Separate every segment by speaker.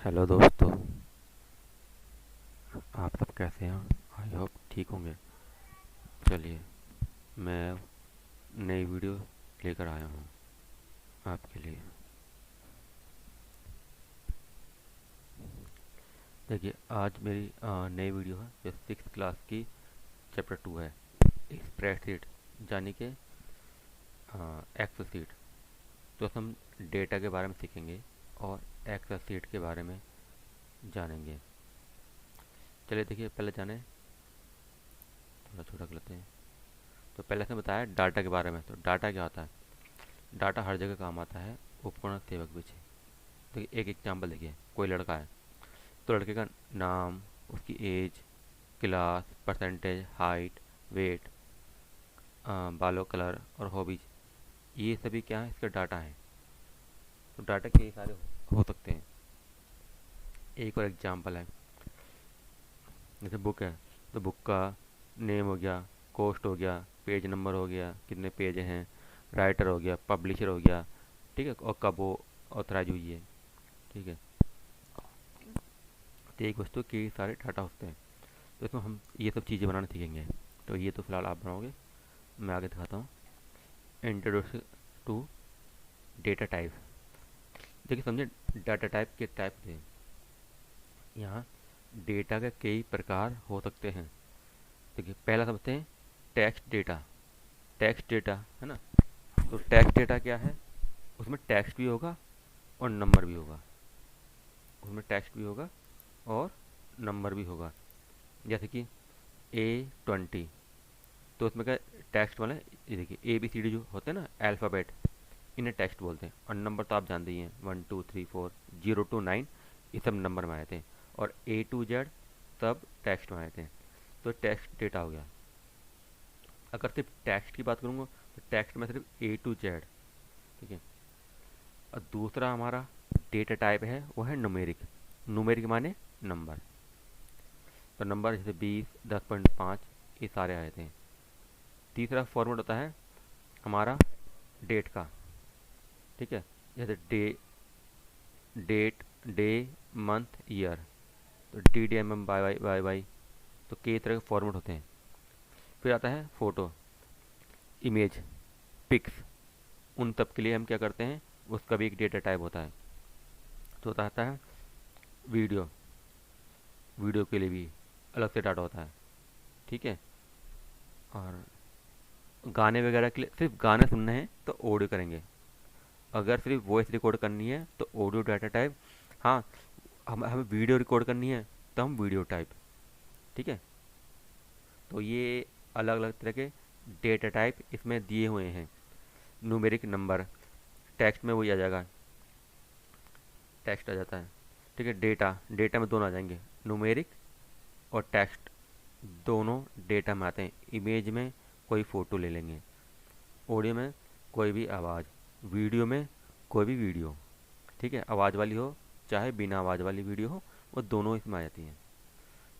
Speaker 1: Hello दोस्तों, आप सब कैसे हैं? आई होप ठीक होंगे। चलिए, मैं नई वीडियो लेकर आया हूँ आपके लिए। देखिए, आज मेरी नई वीडियो है जो 6th क्लास की चैप्टर 2 है, स्प्रेडशीट यानी कि एक्सेल सीट। तो हम डेटा के बारे में सीखेंगे और एक्सेल सीट के बारे में जानेंगे। चलिए देखिए, पहले जाने थोड़ा छोटा कर लेते हैं। तो पहले से बताया डाटा के बारे में। तो डाटा क्या होता है? डाटा हर जगह काम आता है, उपकरण सेवक पीछे। तो एक एग्जाम्पल देखिए, कोई लड़का है तो लड़के का नाम, उसकी age, class, percentage, height, weight, बालों कलर और हॉबीज, ये सभी क्या है? इसका डाटा है। तो डाटा कई सारे हो सकते हैं। एक और एग्जांपल है, जैसे बुक है तो बुक का नेम हो गया, कॉस्ट हो गया, पेज नंबर हो गया, कितने पेज हैं, राइटर हो गया, पब्लिशर हो गया, ठीक है, और कब वो ऑथराइज हुई है। ठीक है, तो एक वस्तु के सारे डाटा होते हैं। तो इसमें हम ये सब चीज़ें बनाना सीखेंगे। तो ये तो फिलहाल आप बनाओगे, मैं आगे दिखाता हूँ। Introduction to data type. देखिए समझे, डाटा टाइप के टाइप थे। यहाँ डेटा के कई प्रकार हो सकते हैं। देखिए पहला समझते हैं, टेक्स्ट डेटा। टेक्स्ट डेटा है ना। तो टेक्स्ट डेटा क्या है? उसमें टेक्स्ट भी होगा और नंबर भी होगा। उसमें टेक्स्ट भी होगा और नंबर भी होगा। जैसे कि A20, तो उसमें क्या टेक्स्ट वाले, ये देखिए ABCD जो होते हैं ना अल्फ़ाबेट, इन्हें टेक्स्ट बोलते हैं। और नंबर तो आप जानते ही हैं, 1 2 3 4 0 to 9, ये सब नंबर में आए थे। और A to Z सब टेक्स्ट में आए थे। तो टेक्स्ट डेटा हो गया। अगर सिर्फ टेक्स्ट की बात करूँगा तो टेक्स्ट में सिर्फ A to Z। ठीक है। और दूसरा हमारा डेटा टाइप है वो है न्यूमेरिक। न्यूमेरिक माने नंबर। तो नंबर जैसे 20, 10.5, ये सारे आए थे। तीसरा फॉर्मेट होता है हमारा डेट का। ठीक है, जैसे डेट, डे, मंथ, ईयर। तो DDMM, तो कई तरह के फॉर्मेट होते हैं। फिर आता है फोटो, इमेज, पिक्स। उन सब के लिए हम क्या करते हैं, उसका भी एक डेटा टाइप होता है। तो आता है वीडियो। वीडियो के लिए भी अलग से डाटा होता है। ठीक है। और गाने वगैरह के लिए, सिर्फ गाने सुनने हैं तो ऑडियो करेंगे। अगर सिर्फ वॉइस रिकॉर्ड करनी है तो ऑडियो डाटा टाइप। हाँ, हम हमें वीडियो रिकॉर्ड करनी है तो हम वीडियो टाइप। ठीक है। तो ये अलग अलग तरह के डेटा टाइप इसमें दिए हुए हैं। न्यूमेरिक नंबर, टेक्स्ट में वही आ जाएगा, टेक्स्ट आ जाता है। ठीक है, डेटा, डेटा में दोनों आ जाएंगे, न्यूमेरिक और टेक्स्ट, दोनों डेटा में आते हैं। इमेज में कोई फ़ोटो ले लेंगे, ऑडियो में कोई भी आवाज़, वीडियो में कोई भी वीडियो। ठीक है, आवाज़ वाली हो चाहे बिना आवाज़ वाली वीडियो हो, वो दोनों इसमें आ जाती हैं।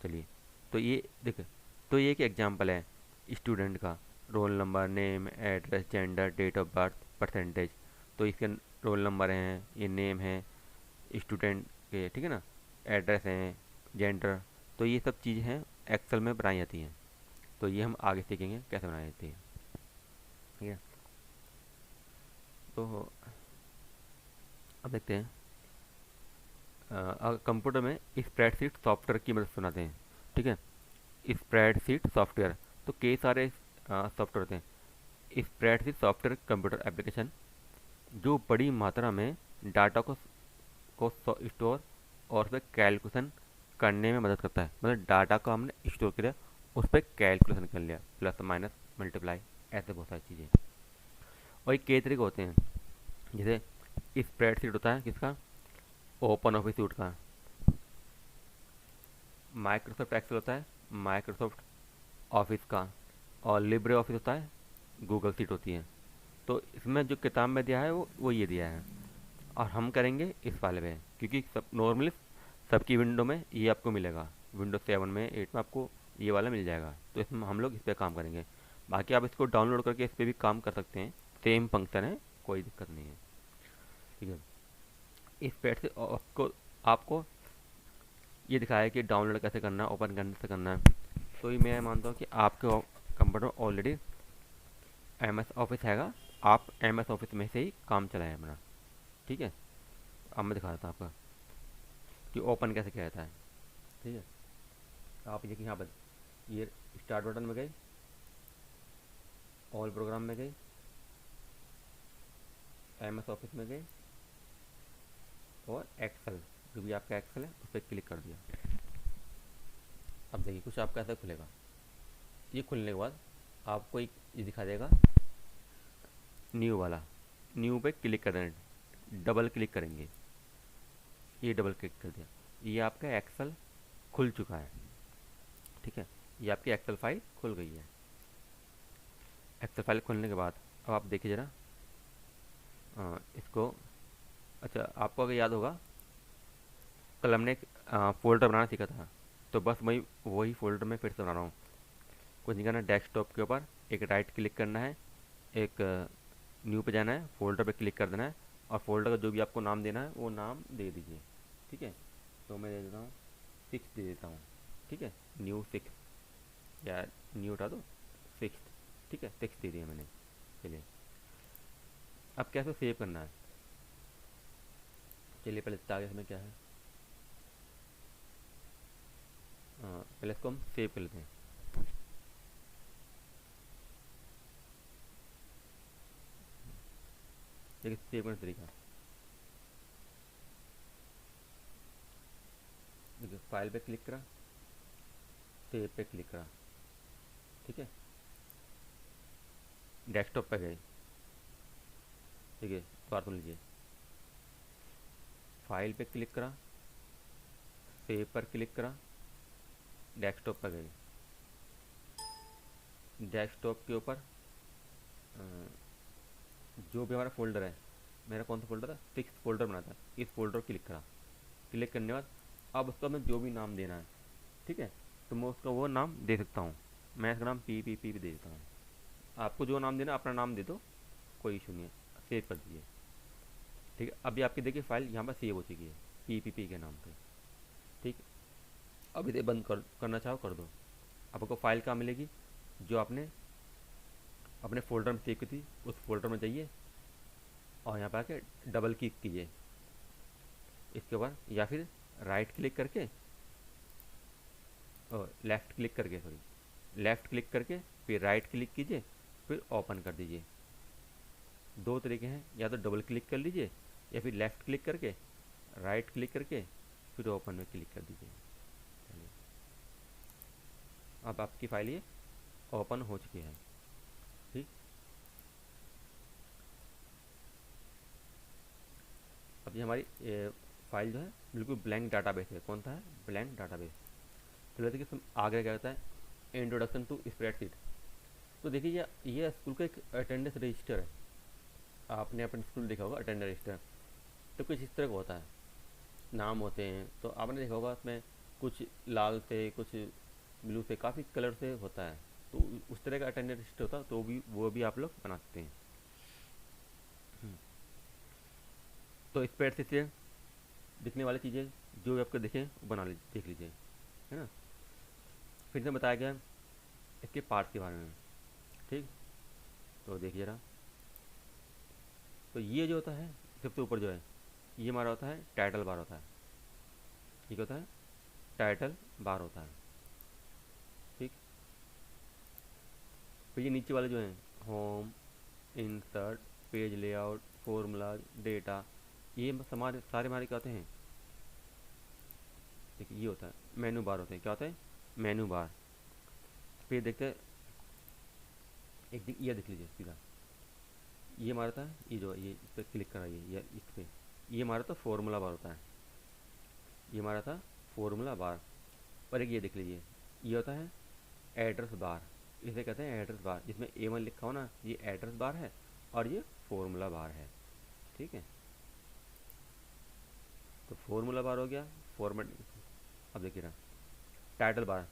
Speaker 1: चलिए, तो ये देखो, तो ये एक एग्जांपल है स्टूडेंट का। Roll number, name, address, gender, date of birth, percentage. तो इसके रोल नंबर हैं, ये नेम है स्टूडेंट के, ठीक है ना, एड्रेस हैं, जेंडर। तो ये सब चीज़ें हैं एक्सेल में बनाई जाती हैं। तो ये हम आगे सीखेंगे कैसे बनाई जाती है। ठीक है। तो अब देखते हैं, कंप्यूटर में स्प्रेडशीट सॉफ्टवेयर की मदद से बनाते हैं। ठीक है, स्प्रेडशीट सॉफ्टवेयर। तो कई सारे सॉफ्टवेयर होते हैं। स्प्रेडशीट सॉफ्टवेयर कंप्यूटर एप्लीकेशन जो बड़ी मात्रा में डाटा को स्टोर और उस पर कैलकुलेशन करने में मदद करता है। मतलब डाटा को हमने स्टोर किया, उस पर कैलकुलेशन कर लिया, प्लस माइनस मल्टीप्लाई, ऐसे बहुत सारी चीज़ें। और एक कई तरीके होते हैं, जैसे स्प्रेडशीट होता है किसका, ओपन ऑफिस सूट का। माइक्रोसॉफ्ट एक्सेल होता है माइक्रोसॉफ्ट ऑफिस का। और लिब्रे ऑफिस होता है, गूगल सीट होती है। तो इसमें जो किताब में दिया है वो ये दिया है। और हम करेंगे इस वाले में, क्योंकि सब नॉर्मली सबकी विंडो में ये आपको मिलेगा। विंडो 7 में, 8 में आपको ये वाला मिल जाएगा। तो इसमें हम लोग इस पर काम करेंगे। बाकी आप इसको डाउनलोड करके इस पर भी काम कर सकते हैं, सेम फंक्शन है, कोई दिक्कत नहीं है। ठीक है। इस पेड से आपको आपको ये दिखाया कि डाउनलोड कैसे करना है, ओपन कैसे करना है। तो ये मैं मानता हूँ कि आपके computer already M S office हैगा, आप एम एस ऑफिस में से ही काम चलाएं अपना। ठीक है, अब मैं दिखा देता हूँ आपका कि ओपन कैसे किया जाता है। ठीक है, आप ये कि यहाँ पर ये स्टार्ट बटन में गए, ऑल प्रोग्राम में गए, एम एस ऑफिस में गए और एक्सेल, जो भी आपका एक्सेल है उस पर क्लिक कर दिया। अब देखिए कुछ आपका ऐसा खुलेगा। ये खुलने के बाद आपको एक ये दिखा देगा न्यू वाला, न्यू पे क्लिक कर देना, डबल क्लिक करेंगे, ये डबल क्लिक कर दिया, ये आपका एक्सेल खुल चुका है। ठीक है, ये आपकी एक्सेल फाइल खुल गई है। एक्सेल फाइल खुलने के बाद अब आप देखिए ज़रा इसको। अच्छा, आपको अगर याद होगा कल हमने एक फोल्डर बनाना सीखा था, तो बस वही फोल्डर में फिर से बना रहा हूँ। कुछ नहीं करना, डेस्कटॉप के ऊपर एक राइट क्लिक करना है, एक न्यू पे जाना है, फोल्डर पे क्लिक कर देना है और फोल्डर का जो भी आपको नाम देना है वो नाम दे दीजिए। ठीक है, तो मैं दे देता हूँ 6 दे देता हूँ। ठीक है, न्यू 6 या न्यू उठा दो 6। ठीक है, 6 दे दिया मैंने। चलिए, अब कैसे सेव करना है, चलिए पहले आगे इसमें क्या है, पहले इसको हम सेव कर लेते हैं। देखिए सेव करने का तरीका, देखिए फाइल पे क्लिक करा, सेव पे क्लिक करा। ठीक है, डेस्कटॉप पे गए, ठीक है बात सुन लीजिए, फाइल पे क्लिक करा, सेव पर क्लिक करा, डेस्कटॉप पर गए। डेस्कटॉप के ऊपर जो भी हमारा फोल्डर है, मेरा कौन सा फोल्डर था, 6 फोल्डर बना था, इस फोल्डर को क्लिक करा। क्लिक करने के बाद अब उसका मैं जो भी नाम देना है, ठीक है, तो मैं उसका वो नाम दे सकता हूँ। मैं इसका नाम पी भी दे देता हूँ। आपको जो नाम देना अपना नाम दे दो, कोई इशू नहीं है, सेव कर दीजिए। ठीक है, अभी आपकी देखिए फाइल यहाँ पर सेव हो चुकी है पी के नाम पे। ठीक, अब इसे बंद करना चाहो कर दो। आपको फाइल कहाँ मिलेगी, जो आपने अपने फोल्डर में सेव की थी उस फोल्डर में जाइए और यहाँ पर आके डबल क्लिक कीजिए इसके ऊपर, या फिर राइट क्लिक करके लेफ़्ट क्लिक करके, सॉरी लेफ़्ट क्लिक करके फिर राइट क्लिक कीजिए, फिर ओपन कर दीजिए। दो तरीके हैं, या तो डबल क्लिक कर लीजिए या फिर लेफ़्ट क्लिक करके राइट क्लिक करके फिर ओपन में क्लिक कर दीजिए। अब आपकी फाइल ये ओपन हो चुकी है। ठीक, अब ये हमारी फाइल जो है बिल्कुल ब्लैंक डाटाबेस है। कौन सा है, ब्लैंक डाटाबेस। चलो देखिए आगे क्या होता है, इंट्रोडक्शन टू स्प्रेडशीट। तो देखिए ये स्कूल का एक अटेंडेंस रजिस्टर है। आपने अपने स्कूल देखा होगा अटेंडेंस रजिस्टर, तो कुछ इस तरह का होता है, नाम होते हैं। तो आपने देखा होगा उसमें कुछ लाल से, कुछ ब्लू से, काफ़ी कलर से होता है। तो उस तरह का अटेंडेंस रजिस्टर होता है, तो वो भी आप लोग बना सकते हैं। तो स्प्रेडशीट से दिखने वाली चीज़ें जो भी आपको देखें वो बना लीजिए, देख लीजिए, है ना। फिर से बताया गया इसके पार्ट्स के बारे में। ठीक, तो देखिए जरा, तो ये जो होता है सबसे ऊपर जो है, ये हमारा होता है टाइटल बार होता है। ठीक होता है, टाइटल बार होता है। ठीक, फिर ये नीचे वाले जो हैं, home, insert, page layout, formula, data, ये सारे हमारे क्या होते हैं, देखिए ये होता है मेनू बार होते हैं। क्या होता है, मेनू बार। फिर देखते हैं ये देख लीजिए सीधा, ये हमारा था, ये जो ये इस पर क्लिक कराइए, ये इस पर, ये हमारा तो फॉर्मूला बार होता है, ये हमारा था फॉर्मूला बार। और एक ये देख लीजिए, ये होता है एड्रेस बार, इसे कहते हैं एड्रेस बार, जिसमें A1 लिखा हो ना, ये एड्रेस बार है और ये फॉर्मूला बार है। ठीक है, तो फॉर्मूला बार हो गया, फॉर्मेट। अब देखिए ना, टाइटल बार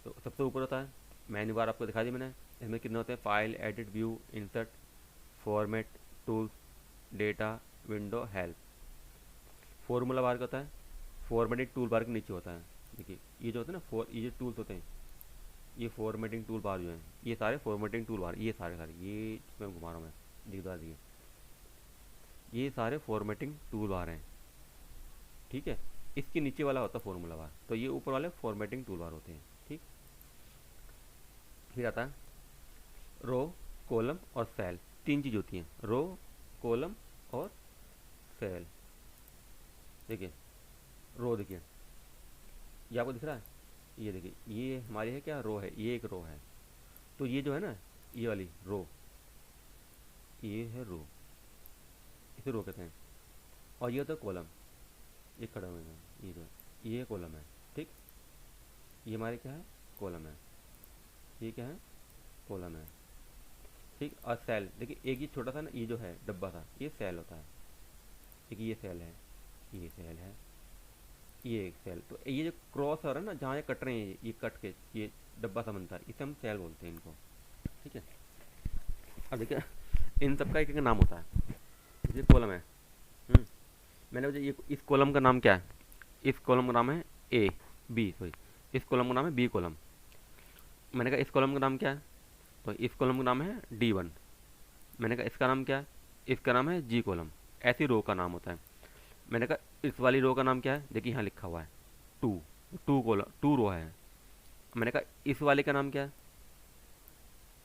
Speaker 1: तो सबसे ऊपर होता है। मेन्यू बार आपको दिखा दी मैंने, इसमें कितने होते हैं, file, edit, view, insert, format, tools, data, window, help. Formula bar का होता है फॉर्मेटिंग टूल बार के नीचे होता है। देखिए ये जो होते हैं ना, ये जो टूल्स होते हैं, ये फॉर्मेटिंग टूल बार जो है, ये सारे फॉर्मेटिंग टूल बार, ये सारे सारे ये जिसमें घुमा रहा हूँ मैं, दिखा दिए, ये सारे फॉर्मेटिंग टूल बार हैं। ठीक है, इसके नीचे वाला होता है फॉर्मूला बार, तो ये ऊपर वाले फॉर्मेटिंग टूल बार होते हैं। ठीक, फिर आता है रो, कॉलम और सेल, तीन चीज़ होती हैं, रो, कॉलम और सेल। देखिए रो, देखिए ये आपको दिख रहा है, ये देखिए ये हमारी है क्या, रो है, ये एक रो है। तो ये जो है ना, ये वाली रो, ये है रो, इसे रो कहते हैं। और ये होता है कॉलम, ये खड़ा हुआ है, ये जो है ये कॉलम है। ठीक, ये हमारे क्या है, कॉलम है, ये क्या है, कॉलम है। ठीक, और सेल, देखिए एक ये छोटा सा ना, ये जो है डब्बा सा, ये सेल होता है। एक ये सेल है, ये सेल है, ये एक सेल। तो ये जो क्रॉस हो रहा है ना, जहाँ ये कट रहे हैं, ये कट के ये डब्बा सा बनता है, इसे हम सेल बोलते हैं इनको। ठीक है, अब देखिए इन सब का एक एक नाम होता है। ये कॉलम है, मैंने मुझे ये, इस कॉलम का नाम क्या है, इस कॉलम का नाम है ए बी, सॉरी इस कॉलम का नाम है बी कॉलम। मैंने कहा इस कॉलम का नाम क्या है, तो इस कॉलम का नाम है D1। मैंने कहा इसका नाम क्या है, इसका नाम है G कॉलम। ऐसी रो का नाम होता है। मैंने कहा इस वाली रो का नाम क्या है, देखिए यहाँ लिखा हुआ है टू, टू कॉलम, टू रो है। मैंने कहा इस वाले का नाम क्या है,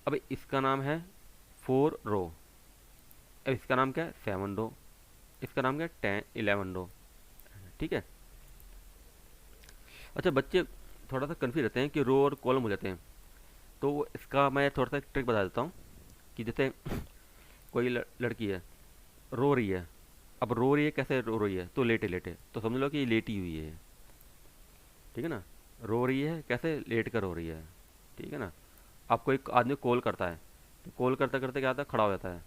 Speaker 1: अब इसका नाम है 4 रो। अब इसका नाम क्या है, 7 रो। इसका नाम क्या है, 11 रो। ठीक है, अच्छा बच्चे थोड़ा सा कन्फ्यूज रहते हैं कि रो और कॉलम हो जाते हैं, तो इसका मैं थोड़ा सा ट्रिक बता देता हूँ। कि जैसे कोई लड़की है, रो रही है, अब रो रही है, कैसे रो रही है, तो लेटे लेटे, तो समझ लो कि ये लेटी हुई है। ठीक है ना, रो रही है कैसे, लेट कर रो रही है। ठीक है ना, आपको एक आदमी कॉल करता है, तो कॉल करते करते क्या आता है, खड़ा हो जाता है।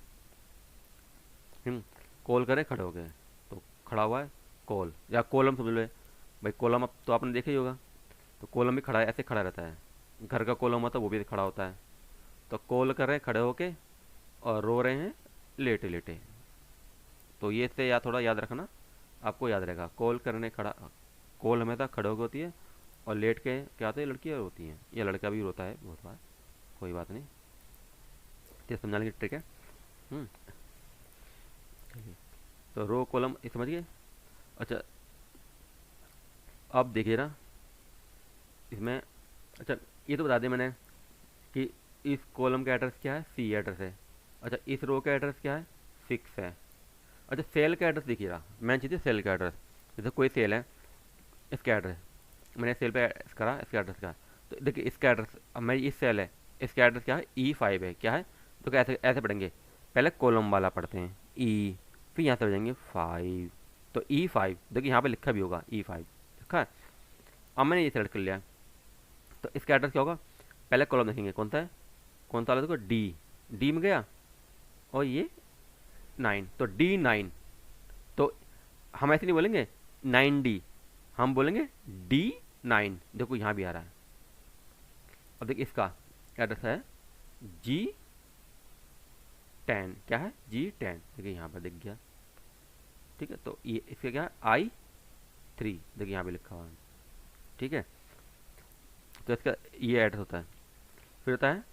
Speaker 1: कॉल करे खड़े हो गए, तो खड़ा हुआ है कॉल, या कॉलम समझ लो भाई। कॉलम अब तो आपने देखा ही होगा, तो कॉलम भी खड़ा है, ऐसे खड़ा रहता है। घर का कॉलम होता है, वो भी खड़ा होता है। तो कॉल कर रहे हैं खड़े होके, और रो रहे हैं लेटे लेटे। तो ये से या थोड़ा याद रखना, आपको याद रहेगा। कॉल करने खड़ा, कॉल हमेशा खड़े होकर होती है, और लेट के क्या होता है, लड़कियाँ रोती हैं, या लड़का भी रोता है बहुत बार, कोई बात नहीं, ये समझाने की ट्रिक है। चलिए, तो रो कॉलम ये समझ गए। अच्छा अब देखिए ना इसमें, अच्छा ये तो बता दें मैंने कि इस कॉलम का एड्रेस क्या है, C एड्रेस है। अच्छा इस रो का एड्रेस क्या है, 6 है। अच्छा सेल का एड्रेस देखिएगा, मैं चाहिए सेल का एड्रेस। जैसे कोई सेल है, इसका एड्रेस मैंने सेल पे करा, इसका एड्रेस क्या है, तो देखिए इसका एड्रेस, अब मैं इस सेल है, इसका एड्रेस क्या है, E5 है। क्या है, तो ऐसे ऐसे पढ़ेंगे, पहले कॉलम वाला पढ़ते हैं E, फिर यहाँ से पढ़ेंगे 5, तो E5 देखिए यहाँ पे लिखा भी होगा E5 लिखा है। अब मैंने ये सेलेक्ट कर लिया, तो इसका एड्रेस क्या होगा, पहले कॉलम देखेंगे कौन सा है, कौन सा वाला, देखो डी में गया, और ये 9, तो D9। तो हम ऐसे नहीं बोलेंगे 9D, हम बोलेंगे D9। देखो यहाँ भी आ रहा है। अब देखिए इसका एड्रेस है G10, क्या है, G10, देखिए यहाँ पर दिख गया। ठीक है, तो ये इसका क्या है, I3, देखिए यहाँ पे लिखा हुआ है। ठीक है, तो इसका ये एड्रेस होता है। फिर होता है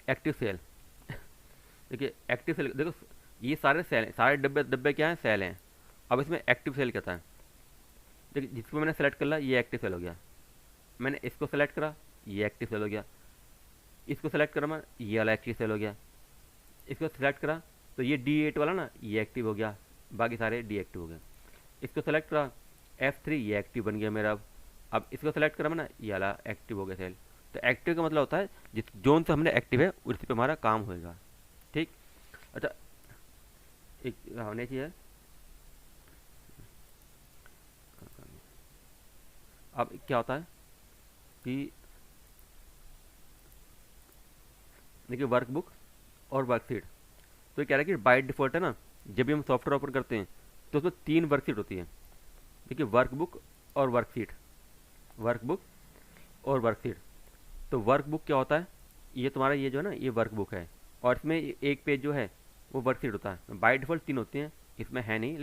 Speaker 1: एक्टिव सेल। देखिए एक्टिव सेल, देखो ये सारे सेल, सारे डब्बे डब्बे क्या हैं, सेल हैं। अब इसमें एक्टिव सेल कहता है, देखिए जिसको मैंने सेलेक्ट कर लिया, ये एक्टिव सेल हो गया। मैंने इसको सेलेक्ट करा, ये एक्टिव सेल हो गया। इसको सेलेक्ट करा मैं, ये वाला एक्टिव सेल हो गया। इसको सेलेक्ट करा, तो ये D8 वाला ना, ये एक्टिव हो गया, बाकी सारे डीएक्टिव हो गए। इसको सेलेक्ट करा, F3, ये एक्टिव बन गया मेरा। अब इसको सेलेक्ट करा मैंने, ये वाला एक्टिव हो गया सेल। तो एक्टिव का मतलब होता है जिस जोन से हमने एक्टिव है उसी पे हमारा काम होएगा। ठीक, अच्छा एक होने चाहिए। अब क्या होता है कि देखिए वर्कबुक और वर्कशीट, तो ये कह रहा है कि बाय डिफॉल्ट है ना, जब भी हम सॉफ्टवेयर ओपन करते हैं तो उसमें 3 वर्कशीट होती है। देखिए वर्कबुक और वर्कशीट, वर्कबुक और वर्कशीट। तो वर्कबुक क्या होता है, ये तुम्हारा ये जो है ना, ये वर्कबुक है, और इसमें एक पेज जो है वो वर्कशीट होता है। बाय डिफॉल्ट 3 होती हैं, इसमें है नहीं।